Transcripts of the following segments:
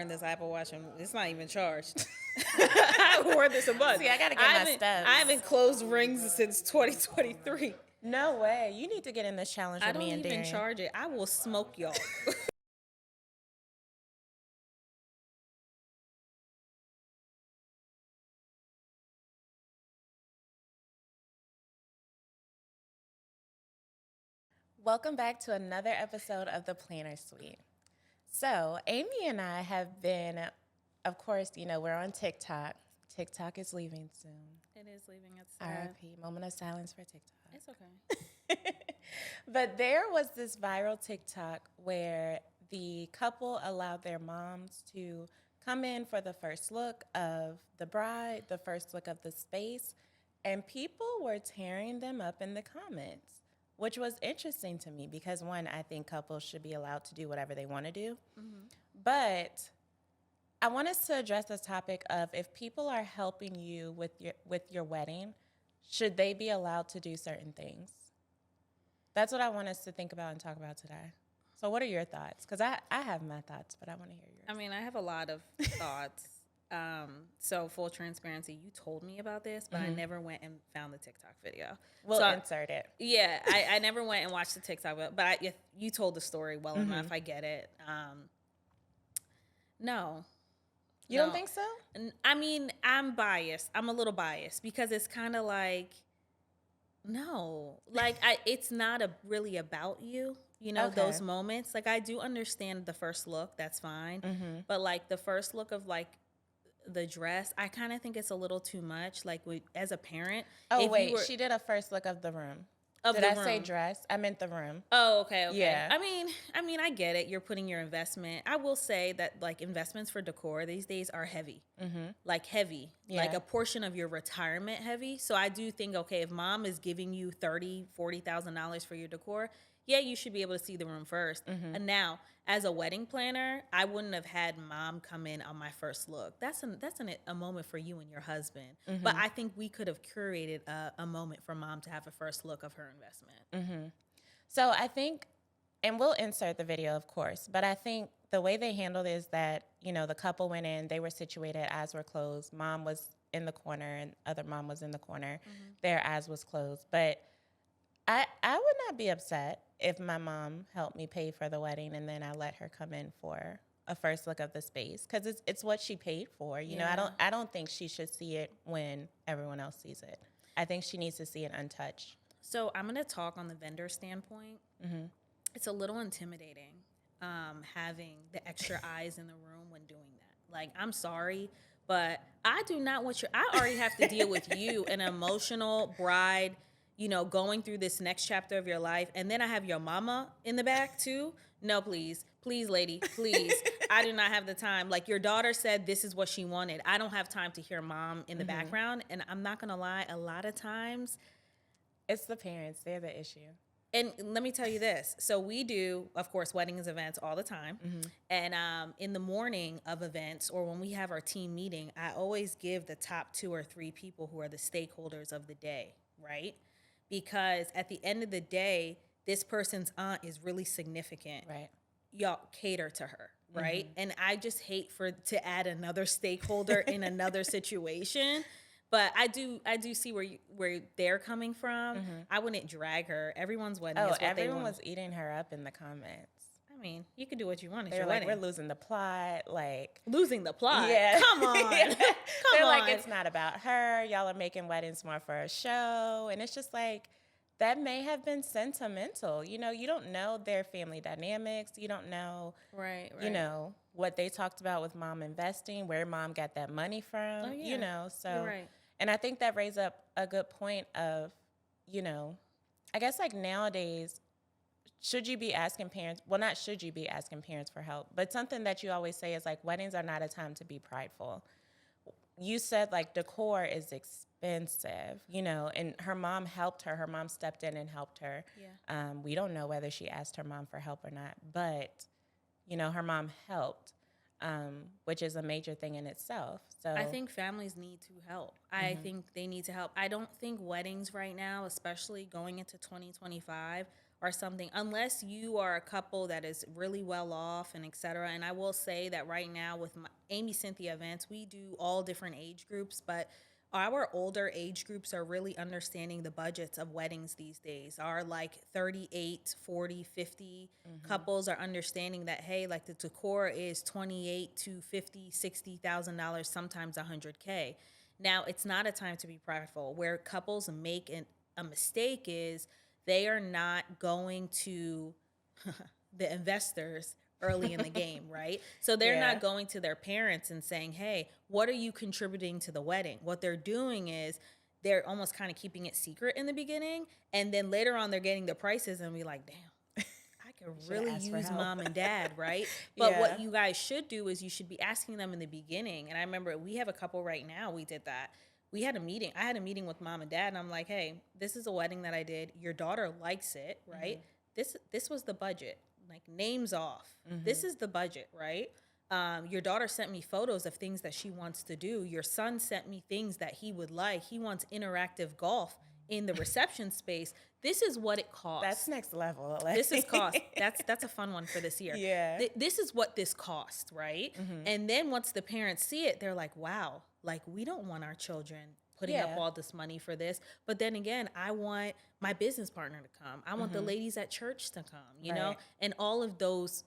wearing this Apple Watch and it's not even charged. I haven't worn this a month. See, I gotta get my steps. I haven't closed rings since 2023. No way. You need to get in this challenge with me and Darren. I don't even charge it. I will smoke y'all. Welcome back to another episode of the Planner Suite. So, Amy and I have been, of course, you know, we're on TikTok. TikTok is leaving soon. It is leaving. It's sad. R.I.P. Moment of silence for TikTok. It's okay. But there was this viral TikTok where the couple allowed their moms to come in for the first look of the bride, the first look of the space, and people were tearing them up in the comments, which was interesting to me because, one, I think couples should be allowed to do whatever they want to do. Mm-hmm. But I want us to address this topic of if people are helping you with your wedding, should they be allowed to do certain things? That's what I want us to think about and talk about today. So what are your thoughts? Because I have my thoughts, but I want to hear yours. I mean, I have a lot of thoughts. So full transparency, you told me about this, but I never went and found the TikTok video. We'll insert it. Yeah, I never went and watched the TikTok video, but you told the story well enough. I get it. No. You don't think so? I mean, I'm biased. I'm a little biased because it's kind of like, no. Like, it's not really about you, you know, those moments. Like, I do understand the first look. That's fine. But, like, the first look of, like, the dress, I kind of think it's a little too much. Like, as a parent. Oh, wait. She did a first look of the room. Did I say dress? I meant the room. Oh, okay. Yeah. I mean, I get it. You're putting your investment. I will say that, like, investments for decor these days are heavy. Like, heavy. Yeah. Like, a portion of your retirement heavy. So I do think, okay, if mom is giving you $30,000, $40,000 for your decor, yeah, you should be able to see the room first. And now, as a wedding planner, I wouldn't have had mom come in on my first look. That's a moment for you and your husband. But I think we could have curated a moment for mom to have a first look of her investment. So I think, and we'll insert the video, of course, but I think the way they handled it is that, you know, the couple went in, they were situated, eyes were closed, mom was in the corner and other mom was in the corner, their eyes was closed. But I would not be upset if my mom helped me pay for the wedding and then I let her come in for a first look of the space because it's what she paid for. You know, I don't think she should see it when everyone else sees it. I think she needs to see it untouched. So I'm going to talk on the vendor standpoint. It's a little intimidating having the extra eyes in the room when doing that. Like, I'm sorry, but I do not want I already have to deal with you, an emotional bride, you know, going through this next chapter of your life. And then I have your mama in the back too. No, please, lady, please. I do not have the time. Like, your daughter said this is what she wanted. I don't have time to hear mom in the background. And I'm not going to lie, a lot of times it's the parents. They're the issue. And let me tell you this. So we do, of course, weddings events all the time. And in the morning of events or when we have our team meeting, I always give the top 2 or 3 people who are the stakeholders of the day, right? Because at the end of the day, this person's aunt is really significant. Right. Y'all cater to her, right? And I just hate to add another stakeholder in another situation. But I do see where they're coming from. I wouldn't drag her. Everyone's wedding is what they want. Everyone was eating her up in the comments. I mean, you can do what you want. It's They're your like, wedding. we're losing the plot. Like, losing the plot? Yeah. Come on. They're like, it's not about her. Y'all are making weddings more for a show. And it's just like, that may have been sentimental. You know, you don't know their family dynamics. You don't know, right. You know, what they talked about with mom investing, where mom got that money from, Oh, yeah. you know. So, You're right. And I think that raises up a good point of, you know, I guess like nowadays, should you be asking parents, well, not should you be asking parents for help, but something that you always say is like, weddings are not a time to be prideful. You said like decor is expensive, you know, and her mom helped her. Her mom stepped in and helped her. Yeah. We don't know whether she asked her mom for help or not, but, you know, her mom helped, which is a major thing in itself. So I think families need to help. I think they need to help. I don't think weddings right now, especially going into 2025, or something, unless you are a couple that is really well off and et cetera. And I will say that right now with my Amy Cynthia events, we do all different age groups, but our older age groups are really understanding the budgets of weddings these days. Our like 38, 40, 50 couples are understanding that, hey, like the decor is 28 to 50, $60,000, sometimes 100K. Now, it's not a time to be prideful. Where couples make a mistake is they are not going to the investors early in the game, right? So they're Yeah. not going to their parents and saying, hey, what are you contributing to the wedding? What they're doing is they're almost kind of keeping it secret in the beginning. And then later on, they're getting the prices and be like, damn, I could really asked for use help. mom and dad, right? But Yeah. what you guys should do is you should be asking them in the beginning. And I remember we have a couple right now, we did that. We had a meeting. I had a meeting with mom and dad, and I'm like, hey, this is a wedding that I did. Your daughter likes it, right? This was the budget. Like, names off. This is the budget, right? Your daughter sent me photos of things that she wants to do. Your son sent me things that he would like. He wants interactive golf in the reception space. This is what it costs. That's next level. This is cost. That's a fun one for this year. Yeah. This is what this cost, right? And then once the parents see it, they're like, wow, like we don't want our children putting up all this money for this. But then again, I want my business partner to come. I want the ladies at church to come, you know? And all of those,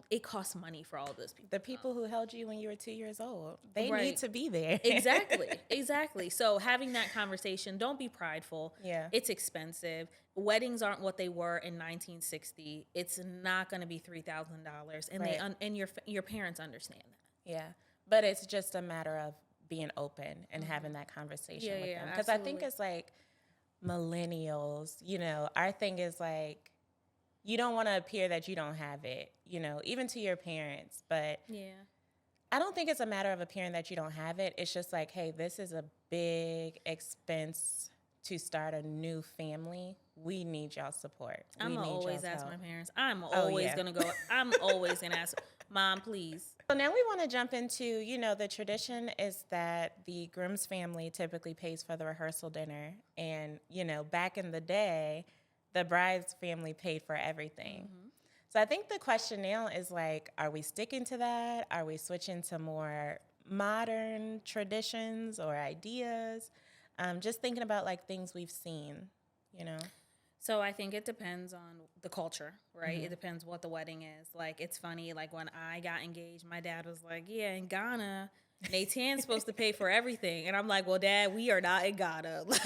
it costs money for all of those people. The people who held you when you were 2 years old, they Right. need to be there. Exactly. So having that conversation, don't be prideful. Yeah. It's expensive. Weddings aren't what they were in 1960. It's not going to be $3,000, and Right. and your parents understand that. Yeah. But it's just a matter of being open and having that conversation with them. Because I think absolutely. it's like millennials, you know, our thing is like, you don't want to appear that you don't have it, you know, even to your parents. But Yeah. I don't think it's a matter of appearing that you don't have it. It's just like, hey, this is a big expense to start a new family. We need y'all's support. I'm We gonna need always y'all's ask help. my parents. I'm always gonna go. I'm always gonna ask, Mom, please. So now we want to jump into, you know, the tradition is that the groom's family typically pays for the rehearsal dinner. And, you know, back in the day, the bride's family paid for everything. So I think the question now is like, are we sticking to that? Are we switching to more modern traditions or ideas? Just thinking about like things we've seen, you know? So I think it depends on the culture, right? It depends what the wedding is. Like, it's funny, like when I got engaged, my dad was like, yeah, in Ghana, Nathan's supposed to pay for everything. And I'm like, well, Dad, we are not in Ghana. Like,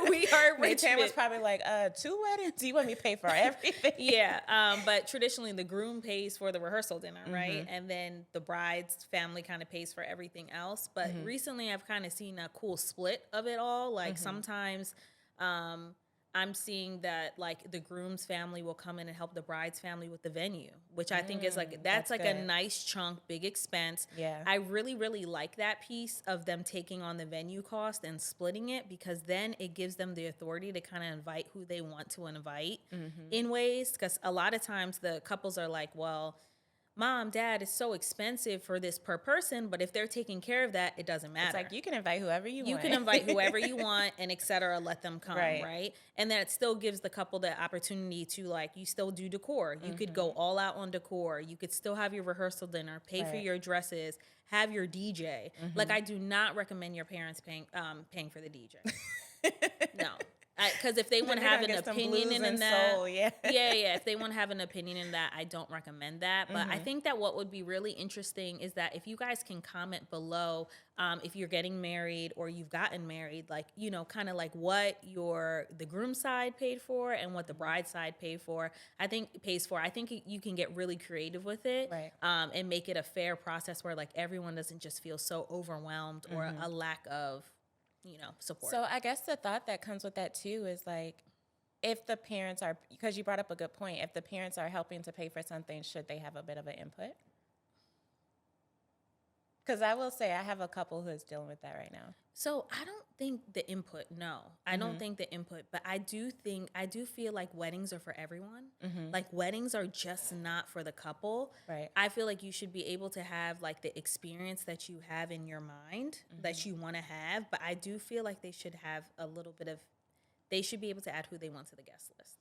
we are rich. Nathan was probably like, 2 weddings? You want me to pay for everything? Yeah, but traditionally the groom pays for the rehearsal dinner, right? And then the bride's family kind of pays for everything else. But recently I've kind of seen a cool split of it all. Like sometimes I'm seeing that like the groom's family will come in and help the bride's family with the venue, which I think is like, that's like good. a nice chunk, big expense. Yeah. I really, really like that piece of them taking on the venue cost and splitting it, because then it gives them the authority to kind of invite who they want to invite in ways. Because a lot of times the couples are like, well, Mom, Dad, it's so expensive for this per person, but if they're taking care of that, it doesn't matter. It's like you can invite whoever you want. You can invite whoever you want and et cetera, let them come, Right. right? And then it still gives the couple the opportunity to, like, you still do decor. You could go all out on decor. You could still have your rehearsal dinner, pay for Right. your dresses, have your DJ. Like, I do not recommend your parents paying for the DJ. No. Because if they want to have an opinion in that, soul, yeah. yeah, if they want to have an opinion in that, I don't recommend that. But I think that what would be really interesting is that if you guys can comment below, if you're getting married or you've gotten married, like, you know, kind of like what the groom side paid for and what the bride side paid for. I think you can get really creative with it, Right. and make it a fair process where like everyone doesn't just feel so overwhelmed or a lack of, you know, support. So I guess the thought that comes with that too is like, if the parents are, because you brought up a good point, if the parents are helping to pay for something, should they have a bit of an input? Because I will say I have a couple who is dealing with that right now. So I don't think the input, no. I don't think the input, but I do feel like weddings are for everyone. Like, weddings are just not for the couple. Right. I feel like you should be able to have like the experience that you have in your mind that you want to have, but I do feel like they should have a little bit of, they should be able to add who they want to the guest list.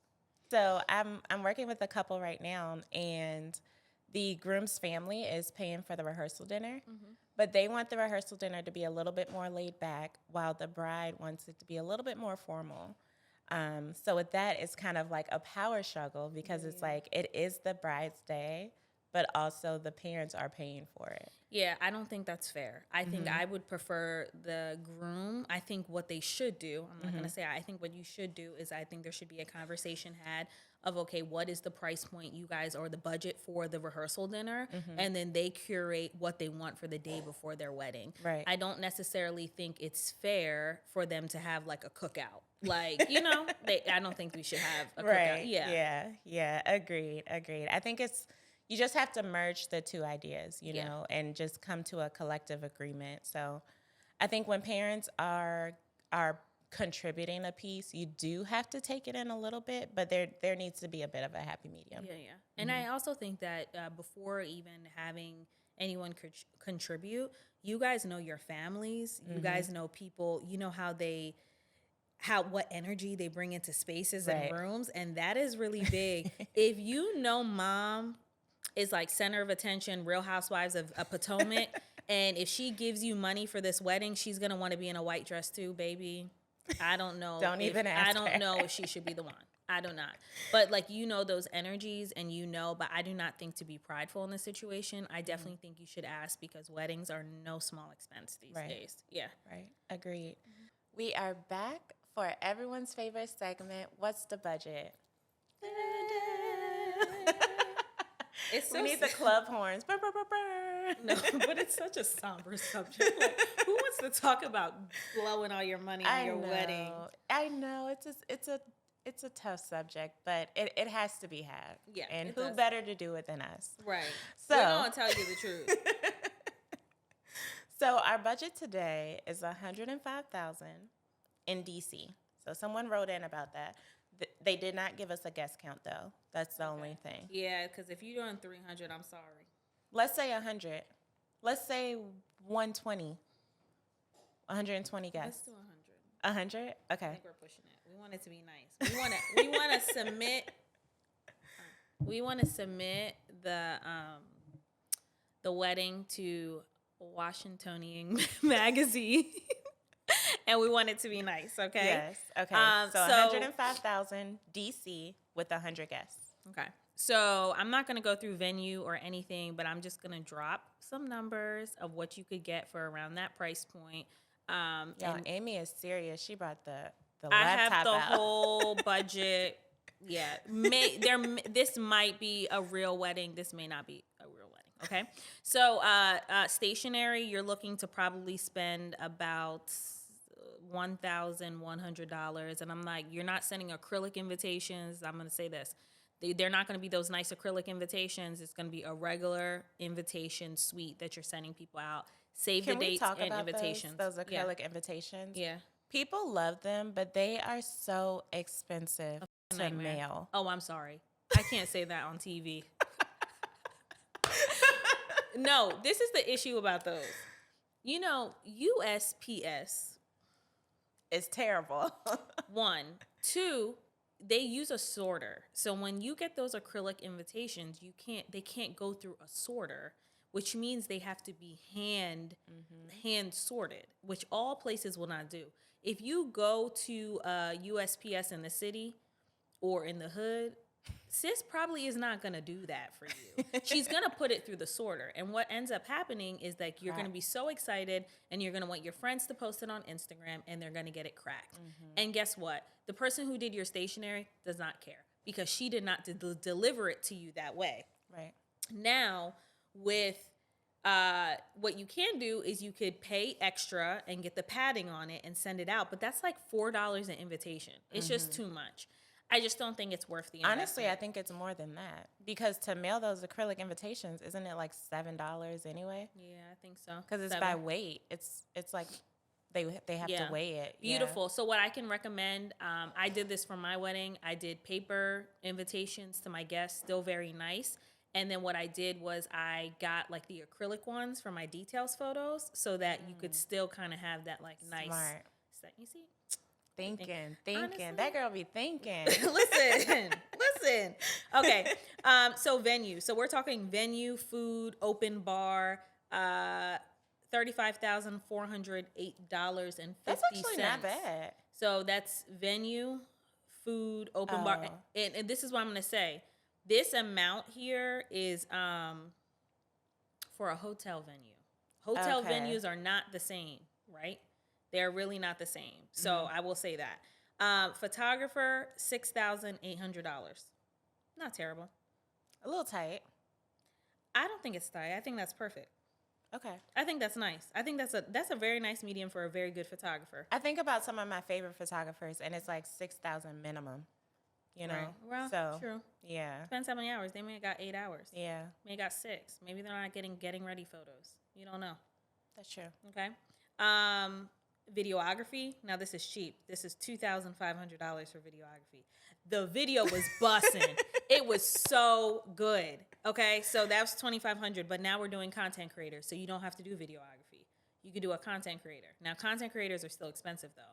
So I'm working with a couple right now, and the groom's family is paying for the rehearsal dinner, but they want the rehearsal dinner to be a little bit more laid back, while the bride wants it to be a little bit more formal. So with that, it's kind of like a power struggle because it's like it is the bride's day, but also the parents are paying for it. Yeah, I don't think that's fair. I think I would prefer the groom. I think what they should do, I'm not going to say I think what you should do is I think there should be a conversation had of, okay, what is the price point you guys or the budget for the rehearsal dinner? And then they curate what they want for the day before their wedding. Right. I don't necessarily think it's fair for them to have like a cookout. Like, you know, I don't think we should have a cookout. Yeah. Agreed. I think you just have to merge the two ideas, you know, and just come to a collective agreement. So I think when parents are contributing a piece, you do have to take it in a little bit, but there needs to be a bit of a happy medium. Yeah. And I also think that before even having anyone contribute, you guys know your families, you guys know people, you know what energy they bring into spaces and rooms, and that is really big. If you know mom is like center of attention, Real Housewives of Potomac, and if she gives you money for this wedding, she's gonna want to be in a white dress too, baby. I don't know. Don't even ask I don't her. know if she should be the one. I do not. But like, you know those energies, and you know, but I do not think to be prideful in this situation. I definitely think you should ask, because weddings are no small expense these days. Yeah. Right. Agreed. We are back for everyone's favorite segment, What's the Budget? We need the club horns. Brr, brr, brr, brr. No, but it's such a somber subject. Like, who wants to talk about blowing all your money on your wedding? I know it's a tough subject, but it has to be had. Yeah, and it who does. better to do it than us? Right. So we're gonna tell you the truth. So our budget today is $105,000 in DC. So someone wrote in about that. They did not give us a guest count though. That's the only thing. Yeah, because if you're doing 300, I'm sorry. Let's say 100. Let's say 120. 120 guests. Let's do 100? 100. Okay. I think we're pushing it. We want it to be nice. We want to submit. We want to submit the wedding to Washingtonian magazine. And we want it to be nice, okay? Yes. Okay. So 105,000 DC with 100 guests. Okay. So I'm not going to go through venue or anything, but I'm just going to drop some numbers of what you could get for around that price point. And Amy is serious. She brought the I laptop have the out. whole budget. Yeah. This might be a real wedding. This may not be a real wedding. Okay. So stationery, you're looking to probably spend about $1,100. And I'm like, you're not sending acrylic invitations. I'm going to say this. They're not going to be those nice acrylic invitations. It's going to be a regular invitation suite that you're sending people out. Save the dates and invitations. Those acrylic invitations? Yeah. People love them, but they are so expensive to mail. Oh, I'm sorry. I can't say that on TV. No, this is the issue about those. You know, USPS. It's terrible. 1. 2, they use a sorter. So when you get those acrylic invitations, they can't go through a sorter, which means they have to be hand sorted, which all places will not do. If you go to USPS in the city or in the hood, sis probably is not going to do that for you. She's going to put it through the sorter. And what ends up happening is that you're going to be so excited, and you're going to want your friends to post it on Instagram, and they're going to get it cracked. And guess what? The person who did your stationery does not care, because she did not deliver it to you that way. Right. Now, with what you can do is you could pay extra and get the padding on it and send it out. But that's like $4 an invitation. It's just too much. I just don't think it's worth the investment. Honestly, I think it's more than that, because to mail those acrylic invitations, isn't it like $7 anyway? Yeah, I think so. Because it's by weight. It's like they have to weigh it. Beautiful. Yeah. So what I can recommend, I did this for my wedding. I did paper invitations to my guests, still very nice. And then what I did was I got like the acrylic ones for my details photos, so that you could still kind of have that like nice. Smart. You see? Thinking. Honestly. That girl be thinking. listen. Okay. So venue. So we're talking venue, food, open bar, $35,408.50. That's actually not bad. So that's venue, food, open bar. Oh. And this is what I'm gonna say. This amount here is for a hotel venue. Hotel Okay. venues are not the same, right? They're really not the same. So I will say that. Photographer, $6,800. Not terrible. A little tight. I don't think it's tight. I think that's perfect. Okay. I think that's nice. I think that's a very nice medium for a very good photographer. I think about some of my favorite photographers, and it's like 6,000 minimum. You know, Right. Well, so true. yeah, Depends how many hours. They may have got 8 hours. yeah, May have got 6. Maybe they're not getting ready photos. You don't know. that's true. Okay. Videography. Now this is cheap. This is $2,500 for videography. The video was bussing. It was so good. Okay, so that was $2,500. But now we're doing content creators, so you don't have to do videography. You could do a content creator. Now content creators are still expensive though.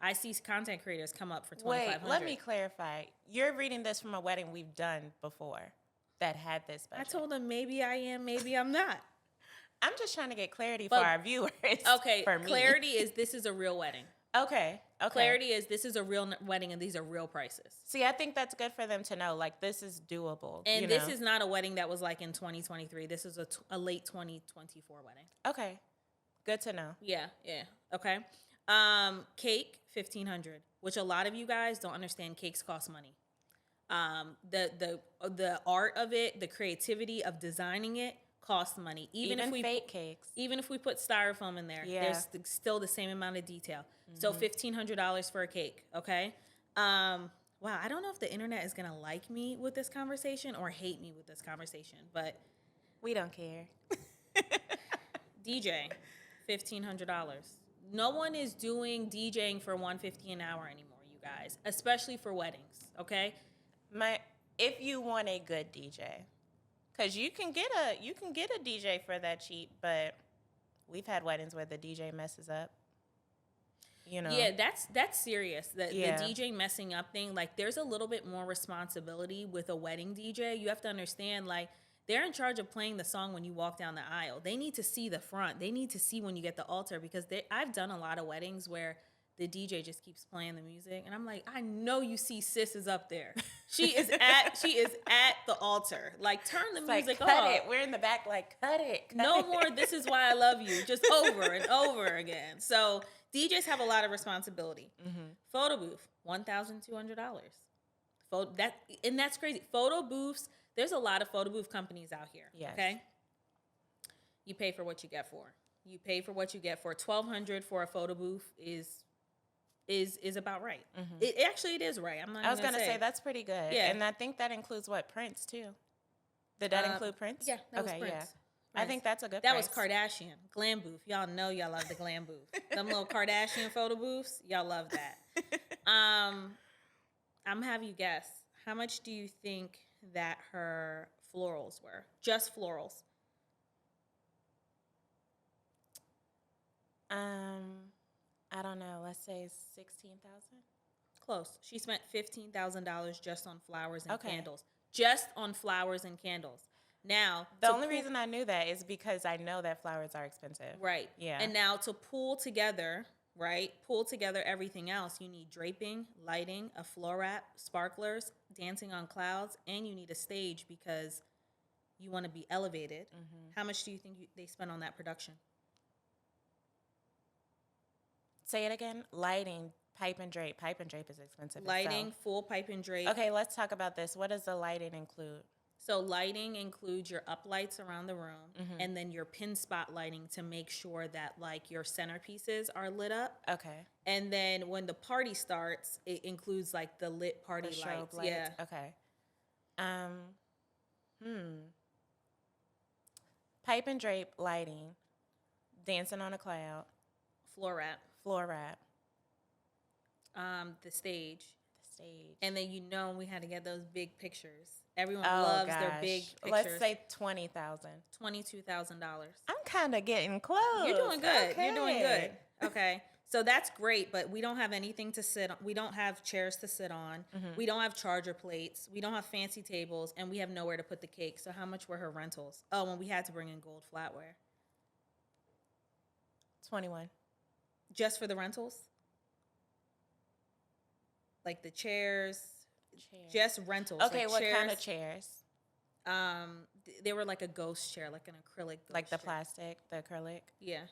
I see content creators come up for $2,500. Wait, let me clarify. You're reading this from a wedding we've done before that had this budget. I told them maybe I am, maybe I'm not. I'm just trying to get clarity for our viewers. Okay, for me. clarity is this is a real wedding. Okay. Clarity is this is a real wedding and these are real prices. See, I think that's good for them to know. Like, this is doable. And this is not a wedding that was like in 2023. This is a late 2024 wedding. Okay. Good to know. Yeah. Okay. Cake, $1,500, which a lot of you guys don't understand. Cakes cost money. The art of it, the creativity of designing it costs money. Even if we fake cakes. Even if we put styrofoam in there, there's still the same amount of detail. So $1,500 for a cake. Okay. Wow. I don't know if the internet is gonna like me with this conversation or hate me with this conversation, but we don't care. DJ, $1,500. No one is doing DJing for $150 an hour anymore, you guys, especially for weddings. Okay. If you want a good DJ, because you can get a DJ for that cheap, but we've had weddings where the DJ messes up. You know. Yeah, that's serious. The DJ messing up thing, like there's a little bit more responsibility with a wedding DJ. You have to understand, like, they're in charge of playing the song when you walk down the aisle. They need to see the front. They need to see when you get the altar, because I've done a lot of weddings where the DJ just keeps playing the music, and I'm like, I know you see sis is up there. She is at the altar. Like, turn the music off. Cut it. We're in the back. Like, cut it. No more. This is why I love you. Just over and over again. So DJs have a lot of responsibility. Photo booth, $1,200. That's crazy. Photo booths. There's a lot of photo booth companies out here. Yes. Okay. You pay for what you get for. You pay for what you get for. $1,200 for a photo booth is about right. It is right. I was gonna say that's pretty good. Yeah, and I think that includes Prince too. Did that include Prince? Yeah, that was Prince. Yeah. I think that's a good. That was Kardashian glam booth. Y'all know y'all love the glam booth. Them little Kardashian photo booths. Y'all love that. I'm gonna have you guess. How much do you think that her florals were? Just florals. I don't know. Let's say 16,000. Close. She spent $15,000 just on flowers and candles. Just on flowers and candles. Now, the only reason I knew that is because I know that flowers are expensive. Right. Yeah. And now to pull together everything else, you need draping, lighting, a floor wrap, sparklers, dancing on clouds, and you need a stage because you want to be elevated. How much do you think they spent on that production? Say it again. Lighting, pipe and drape. Pipe and drape is expensive. Lighting, full pipe and drape. Okay, let's talk about this. What does the lighting include? So lighting includes your uplights around the room and then your pin spot lighting to make sure that like your centerpieces are lit up. Okay. And then when the party starts, it includes like the lit party lights. Yeah. Okay. Pipe and drape lighting, dancing on a cloud, floor wrap, the stage, and then we had to get those big pictures. Everyone loves their big pictures. Let's say $20,000, $22,000. I'm kind of getting close. You're doing good. Okay. You're doing good. Okay. So that's great, but we don't have anything to sit on. We don't have chairs to sit on. We don't have charger plates. We don't have fancy tables, and we have nowhere to put the cake. So how much were her rentals? Oh, and we had to bring in gold flatware. 21. Just for the rentals? Like the chairs, just rentals. Okay, like what chairs, kind of chairs? They were like a ghost chair, like an acrylic ghost Like the chair. plastic, the acrylic? Yeah.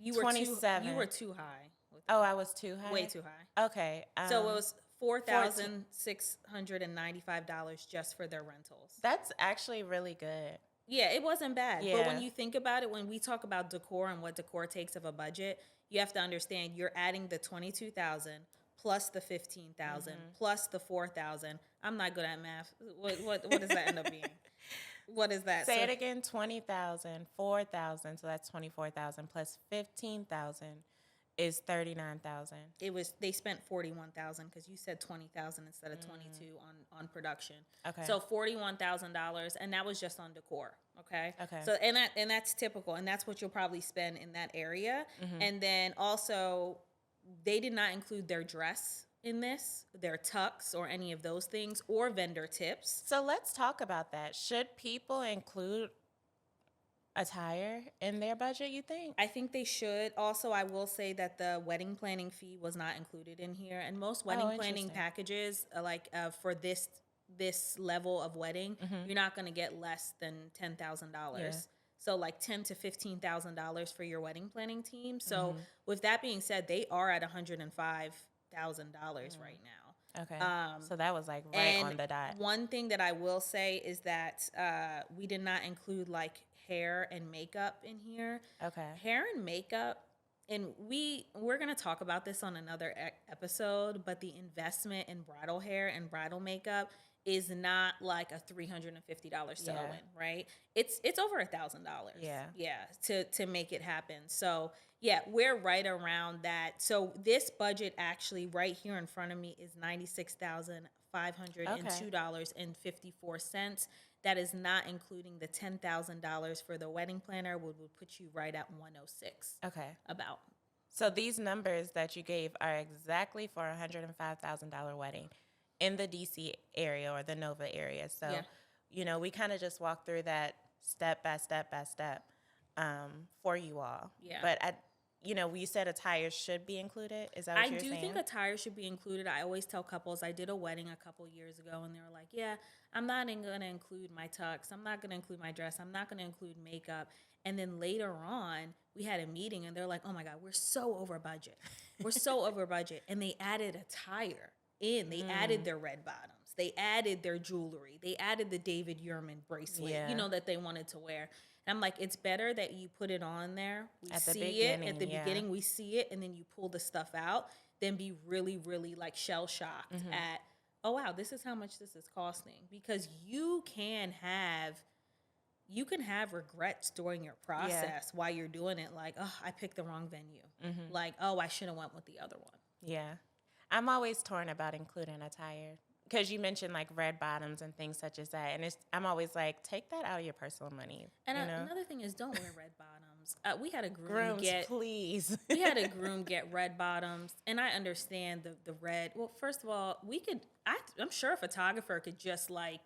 You were 27. You were too high. Oh, I was too high? Way too high. Okay. So it was $4,695 just for their rentals. That's actually really good. Yeah, it wasn't bad. Yeah. But when you think about it, when we talk about decor and what decor takes of a budget, you have to understand you're adding the 22,000 plus the 15,000 plus the 4,000. I'm not good at math. What does that end up being? What is that? Say it again. 20,000, 4,000. So that's 24,000 plus 15,000 is 39,000. They spent 41,000 because you said 20,000 instead of 22 on production. Okay. So $41,000, and that was just on decor. Okay. Okay. So and that's typical, and that's what you'll probably spend in that area. And then also, they did not include their dress in this, their tux or any of those things, or vendor tips. So let's talk about that. Should people include attire in their budget, you think? I think they should. Also, I will say that the wedding planning fee was not included in here, and most wedding planning packages, for this level of wedding, you're not going to get less than $10,000. Yeah. So like $10,000 to $15,000 for your wedding planning team. So with that being said, they are at $105,000 right now. Okay. So that was like right on the dot. One thing that I will say is that we did not include like hair and makeup in here. Okay. Hair and makeup, and we're going to talk about this on another episode, but the investment in bridal hair and bridal makeup is not like a $350 sew-in, right? It's over $1,000. Yeah, to make it happen. So yeah, we're right around that. So this budget actually right here in front of me is $96,502.54. That is not including the $10,000 for the wedding planner, would put you right at 106. Okay. About. So these numbers that you gave are exactly for a $105,000 wedding in the DC area or the Nova area. So, we kind of just walked through that step by step by step for you all. Yeah. But we said attire should be included. Is that what you're saying? I do think attire should be included. I always tell couples, I did a wedding a couple years ago, and they were like, yeah, I'm not going to include my tux. I'm not going to include my dress. I'm not going to include makeup. And then later on, we had a meeting, and they're like, oh, my God, we're so over budget. We're so over budget. And they added attire in. They added their red bottoms. They added their jewelry. They added the David Yurman bracelet, that they wanted to wear. And I'm like, it's better that you put it on there. We see it at the beginning. We see it, and then you pull the stuff out. Than be really, really like shell shocked at, oh wow, this is how much this is costing. Because you can have regrets during your process while you're doing it. Like, oh, I picked the wrong venue. Like, oh, I should have went with the other one. Yeah, I'm always torn about including attire. Because you mentioned like red bottoms and things such as that, and I'm always like, take that out of your personal money. And another thing is, don't wear red bottoms. We had a please. We had a groom get red bottoms, and I understand the red. Well, first of all, I'm sure a photographer could just like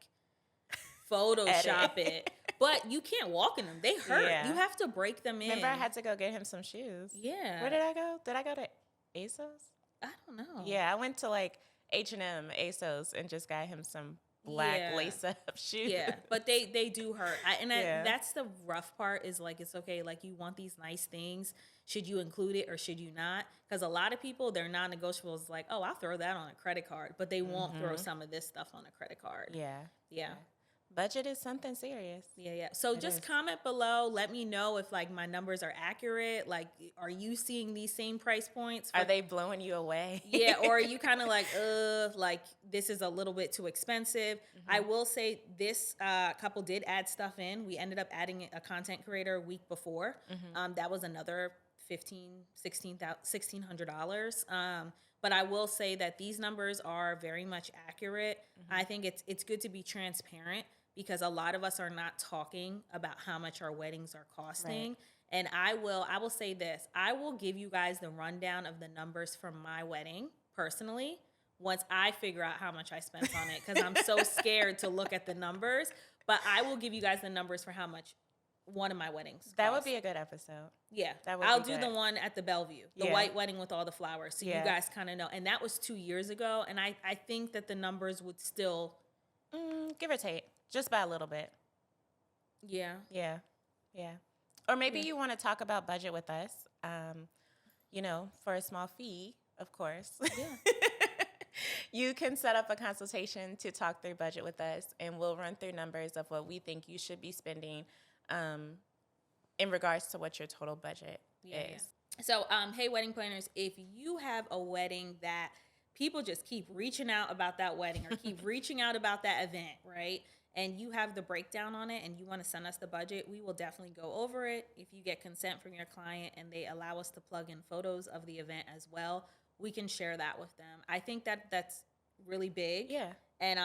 Photoshop it, but you can't walk in them. They hurt. Yeah. You have to break them in. Remember, I had to go get him some shoes. Yeah. Where did I go? Did I go to ASOS? I don't know. Yeah, I went to like H&M, ASOS, and just got him some black lace-up shoes. Yeah, but they do hurt. That's the rough part is like, it's okay. Like, you want these nice things. Should you include it or should you not? Because a lot of people, their non-negotiables like, oh, I'll throw that on a credit card. But they won't throw some of this stuff on a credit card. Yeah. Budget is something serious. Yeah. So just comment below. Let me know if like my numbers are accurate. Like, are you seeing these same price points? Are they blowing you away? Yeah. Or are you kind of like, this is a little bit too expensive. I will say this couple did add stuff in. We ended up adding a content creator a week before. That was another $1,600. But I will say that these numbers are very much accurate. I think it's good to be transparent. because a lot of us are not talking about how much our weddings are costing. And I will say this, I will give you guys the rundown of the numbers from my wedding personally once I figure out how much I spent on it, because I'm so scared to look at the numbers. But I will give you guys the numbers for how much one of my weddings cost. That would be a good episode. Yeah. That would I'll be do good. the one at the Bellevue, the white wedding with all the flowers. So you guys kind of know. And that was 2 years ago. And I think that the numbers would still... give or take, just by a little bit. Yeah. Yeah. Yeah. Or maybe you want to talk about budget with us, you know, for a small fee, of course. Yeah. You can set up a consultation to talk through budget with us, and we'll run through numbers of what we think you should be spending in regards to what your total budget is. Yeah. So, hey, wedding planners, if you have a wedding that people just keep reaching out about that wedding or keep reaching out about that event, right? And you have the breakdown on it and you want to send us the budget, we will definitely go over it. If you get consent from your client and they allow us to plug in photos of the event as well, we can share that with them. I think that that's really big. Yeah. And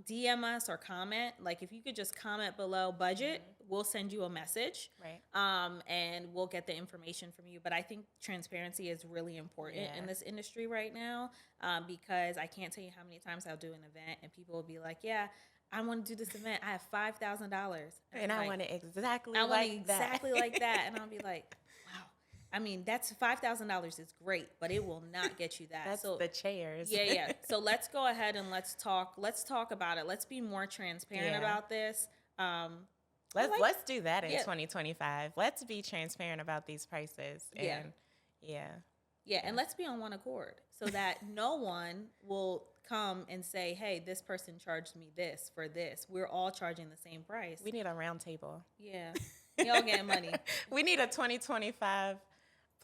DM us or comment. Like, if you could just comment below budget, we'll send you a message. Right. And we'll get the information from you. But I think transparency is really important in this industry right now, because I can't tell you how many times I'll do an event and people will be like, yeah, I want to do this event. I have $5,000. And I want it exactly like that. And I'll be like, wow. I mean, that's $5,000 is great, but it will not get you that. That's so the chairs. Yeah. So let's go ahead and let's talk about it. Let's be more transparent about this. Let's do that in 2025. Let's be transparent about these prices. And and let's be on one accord so that no one will come and say, hey, this person charged me this for this. We're all charging the same price. We need a round table. Yeah. Y'all getting money. We need a 2025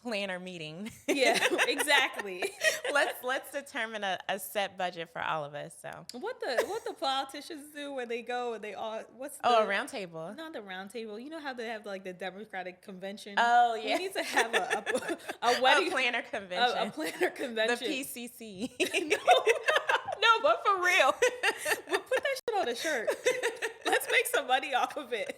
planner meeting. Yeah, exactly. Let's determine a set budget for all of us. So what the politicians do when they go and they all a round table? Not the round table. You know how they have like the Democratic convention? Oh yeah. We need to have a wedding planner convention. A planner convention. The PCC. No, but for real. We'll put that shit on a shirt. Let's make some money off of it.